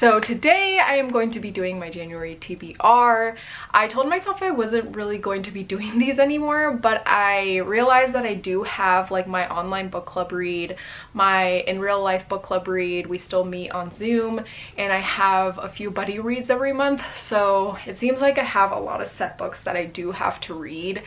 So today I am going to be doing my January TBR. I told myself I wasn't really going to be doing these anymore, but I realized that I do have like my online book club read, my in real life book club read, we still meet on Zoom, and I have a few buddy reads every month. So it seems like I have a lot of set books that I do have to read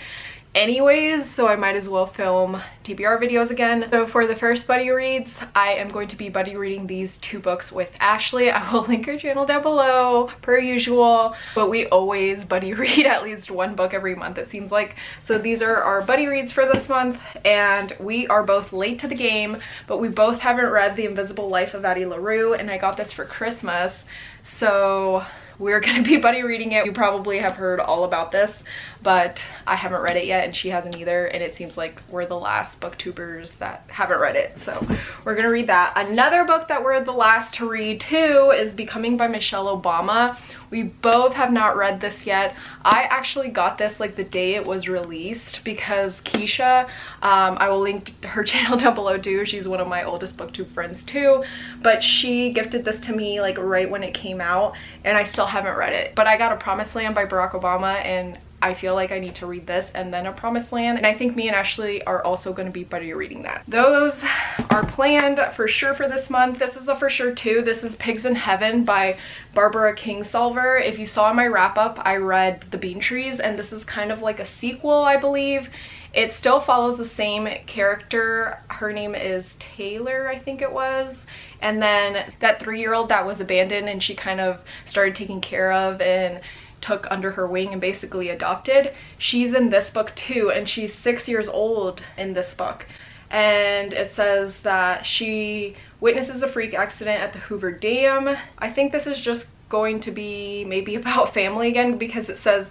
anyways, so I might as well film TBR videos again. So for the first buddy reads, I am going to be buddy reading these two books with Ashley. I will link her channel down below per usual, but we always buddy read at least one book every month, it seems like. So these are our buddy reads for this month, and we are both late to the game, but we both haven't read The Invisible Life of Addie LaRue, and I got this for Christmas, so we're gonna be buddy reading it. You probably have heard all about this, but I haven't read it yet and she hasn't either, and it seems like we're the last booktubers that haven't read it, so we're gonna read that. Another book that we're the last to read too is Becoming by Michelle Obama. We both have not read this yet. I actually got this like the day it was released because Keisha, I will link her channel down below too, she's one of my oldest booktube friends too, but she gifted this to me like right when it came out, and I still haven't read it. But I got A Promised Land by Barack Obama, and I feel like I need to read this and then A Promised Land, and I think me and Ashley are also going to be buddy reading that. Those are planned for sure for this month. This is a for sure too. This is Pigs in Heaven by Barbara Kingsolver. If you saw my wrap up, I read The Bean Trees, and this is kind of like a sequel, I believe. It still follows the same character. Her name is Taylor, I think it was. And then that 3-year-old that was abandoned and she kind of started taking care of and took under her wing and basically adopted. She's in this book too, and she's 6 years old in this book. And it says that she witnesses a freak accident at the Hoover Dam. I think this is just going to be maybe about family again, because it says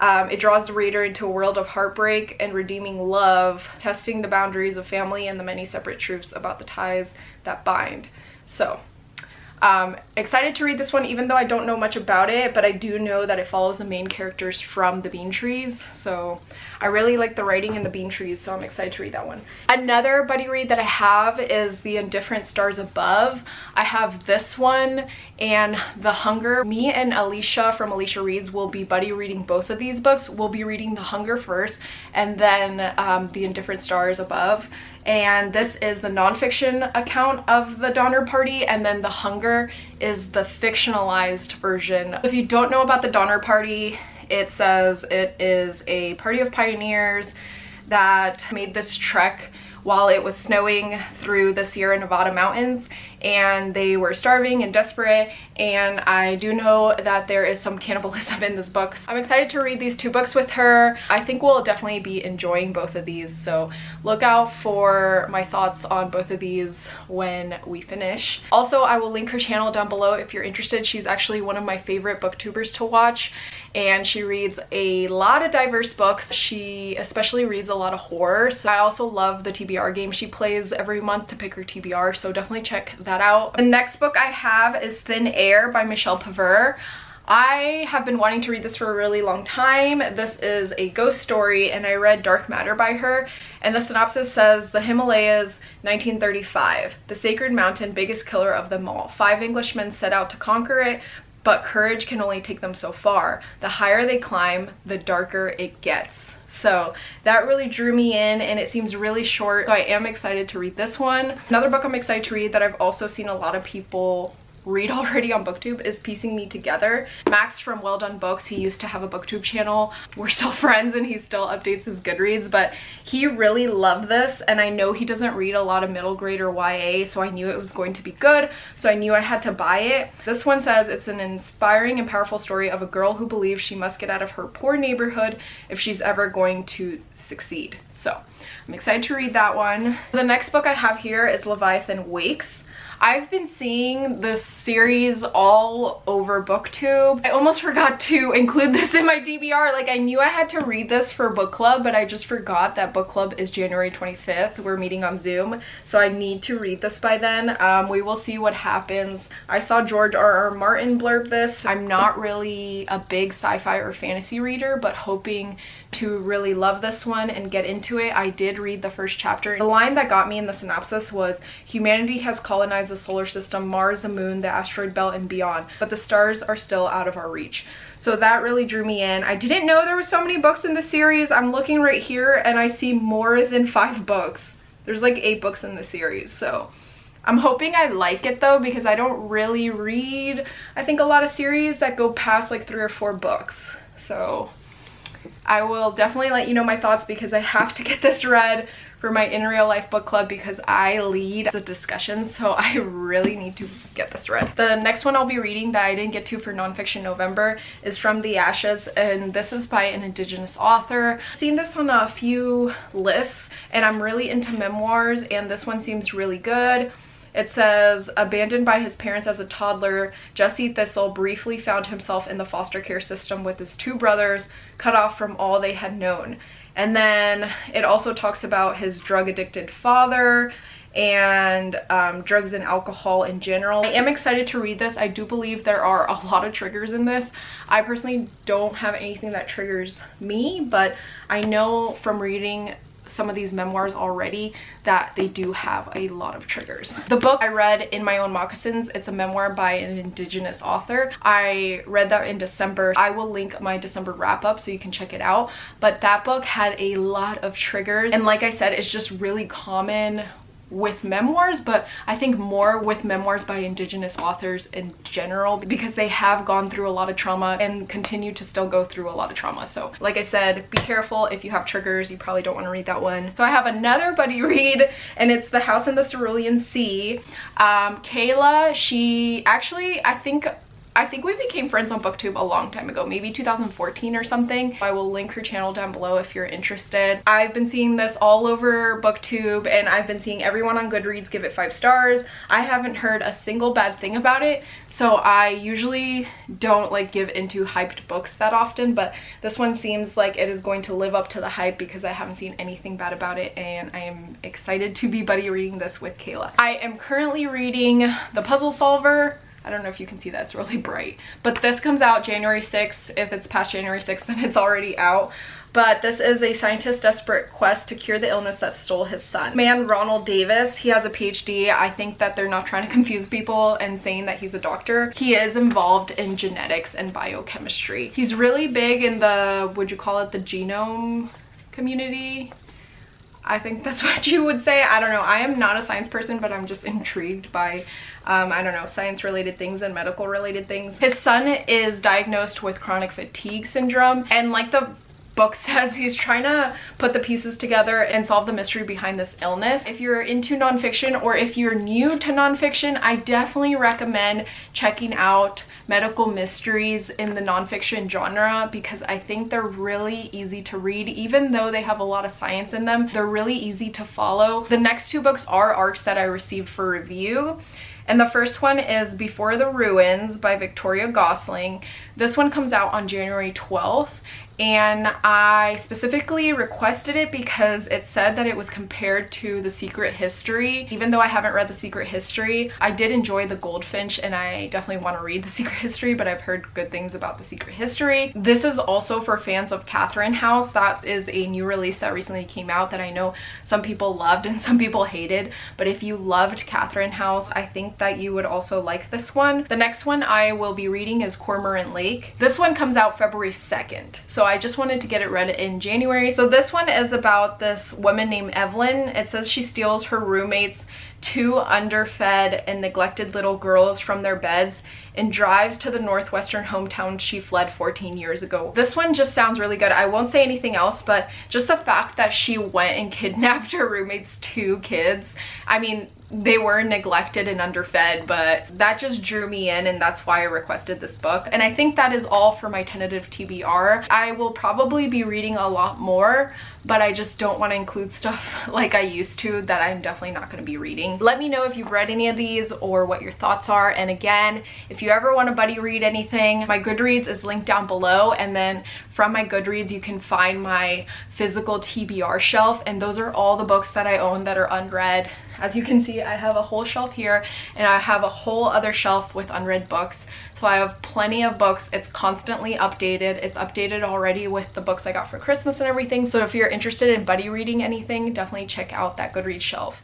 it draws the reader into a world of heartbreak and redeeming love, testing the boundaries of family and the many separate truths about the ties that bind. So excited to read this one, even though I don't know much about it, but I do know that it follows the main characters from The Bean Trees, so I really like the writing in The Bean Trees, so I'm excited to read that one. Another buddy read that I have is The Indifferent Stars Above. I have this one and The Hunger. Me and Alicia from Alicia Reads will be buddy reading both of these books. We'll be reading The Hunger first, and then The Indifferent Stars Above. And this is the nonfiction account of the Donner Party, and then The Hunger is the fictionalized version. If you don't know about the Donner Party, it says it is a party of pioneers that made this trek while it was snowing through the Sierra Nevada mountains, and they were starving and desperate, and I do know that there is some cannibalism in this book. I'm excited to read these two books with her. I think we'll definitely be enjoying both of these, so look out for my thoughts on both of these when we finish. Also, I will link her channel down below if you're interested. She's actually one of my favorite booktubers to watch, and she reads a lot of diverse books. She especially reads a lot of horror, so I also love the TBR game she plays every month to pick her TBR, so definitely check that out. The next book I have is Thin Air by Michelle Paveur. I have been wanting to read this for a really long time. This is a ghost story, and I read Dark Matter by her, and the synopsis says, the Himalayas, 1935. The sacred mountain, biggest killer of them all. 5 Englishmen set out to conquer it, but courage can only take them so far. The higher they climb, the darker it gets. So that really drew me in, and it seems really short, so I am excited to read this one. Another book I'm excited to read that I've also seen a lot of people read already on booktube is Piecing Me Together. Max from Well Done Books, he used to have a booktube channel. We're still friends and he still updates his Goodreads, but he really loved this, and I know he doesn't read a lot of middle grade or YA, so I knew it was going to be good, so I knew I had to buy it. This one says it's an inspiring and powerful story of a girl who believes she must get out of her poor neighborhood if she's ever going to succeed. So I'm excited to read that one. The next book I have here is Leviathan Wakes. I've been seeing this series all over booktube. I almost forgot to include this in my DBR. Like, I knew I had to read this for book club, but I just forgot that book club is January 25th. We're meeting on Zoom, so I need to read this by then. We will see what happens. I saw George R.R. Martin blurb this. I'm not really a big sci-fi or fantasy reader, but hoping to really love this one and get into it. I did read the first chapter. The line that got me in the synopsis was, humanity has colonized the solar system, Mars, the moon, the asteroid belt, and beyond. But the stars are still out of our reach. So that really drew me in. I didn't know there were so many books in the series. I'm looking right here and I see more than 5 books. There's like 8 books in the series. So I'm hoping I like it though, because I don't really read, I think, a lot of series that go past like 3 or 4 books. So I will definitely let you know my thoughts, because I have to get this read for my in real life book club, because I lead the discussions, so I really need to get this read. The next one I'll be reading that I didn't get to for Nonfiction November is From the Ashes, and this is by an Indigenous author. I've seen this on a few lists, and I'm really into memoirs, and this one seems really good. It says, abandoned by his parents as a toddler, Jesse Thistle briefly found himself in the foster care system with his 2 brothers, cut off from all they had known. And then it also talks about his drug-addicted father and drugs and alcohol in general. I am excited to read this. I do believe there are a lot of triggers in this. I personally don't have anything that triggers me, but I know from reading some of these memoirs already that they do have a lot of triggers. The book I read, In My Own Moccasins, it's a memoir by an Indigenous author. I read that in December. I will link my December wrap-up so you can check it out. But that book had a lot of triggers, and like I said, it's just really common with memoirs, but I think more with memoirs by Indigenous authors in general, because they have gone through a lot of trauma and continue to still go through a lot of trauma. So like I said, be careful. If you have triggers, you probably don't want to read that one. So I have another buddy read, and it's The House in the Cerulean Sea. Kayla, she actually, I think we became friends on BookTube a long time ago, maybe 2014 or something. I will link her channel down below if you're interested. I've been seeing this all over BookTube, and I've been seeing everyone on Goodreads give it 5 stars. I haven't heard a single bad thing about it, so I usually don't like give into hyped books that often, but this one seems like it is going to live up to the hype, because I haven't seen anything bad about it, and I am excited to be buddy reading this with Kayla. I am currently reading The Puzzle Solver. I don't know if you can see that, it's really bright. But this comes out January 6th. If it's past January 6th, then it's already out. But this is a scientist's desperate quest to cure the illness that stole his son. Man, Ronald Davis, he has a PhD. I think that they're not trying to confuse people and saying that he's a doctor. He is involved in genetics and biochemistry. He's really big in the, would you call it the genome community? I think that's what you would say. I don't know. I am not a science person, but I'm just intrigued by, I don't know, science related things and medical related things. His son is diagnosed with chronic fatigue syndrome, and like the book says, he's trying to put the pieces together and solve the mystery behind this illness. If you're into nonfiction, or if you're new to nonfiction, I definitely recommend checking out medical mysteries in the nonfiction genre, because I think they're really easy to read. Even though they have a lot of science in them, they're really easy to follow. The next 2 books are ARCs that I received for review. And the first one is Before the Ruins by Victoria Gosling. This one comes out on January 12th. And I specifically requested it because it said that it was compared to The Secret History. Even though I haven't read The Secret History, I did enjoy The Goldfinch, and I definitely want to read The Secret History, but I've heard good things about The Secret History. This is also for fans of Catherine House. That is a new release that recently came out that I know some people loved and some people hated. But if you loved Catherine House, I think that you would also like this one. The next one I will be reading is Cormorant Lake. This one comes out February 2nd. So I just wanted to get it read in January. So this one is about this woman named Evelyn. It says she steals her roommate's 2 underfed and neglected little girls from their beds and drives to the northwestern hometown she fled 14 years ago. This one just sounds really good. I won't say anything else, but just the fact that she went and kidnapped her roommate's 2 kids, I mean, they were neglected and underfed, but that just drew me in, and that's why I requested this book. And I think that is all for my tentative TBR. I will probably be reading a lot more, but I just don't want to include stuff like I used to that I'm definitely not going to be reading. Let me know if you've read any of these or what your thoughts are. And again, if you ever want to buddy read anything, my Goodreads is linked down below, and then from my Goodreads you can find my physical TBR shelf, and those are all the books that I own that are unread. As you can see, I have a whole shelf here, and I have a whole other shelf with unread books. So I have plenty of books. It's constantly updated. It's updated already with the books I got for Christmas and everything. So if you're interested in buddy reading anything, definitely check out that Goodreads shelf.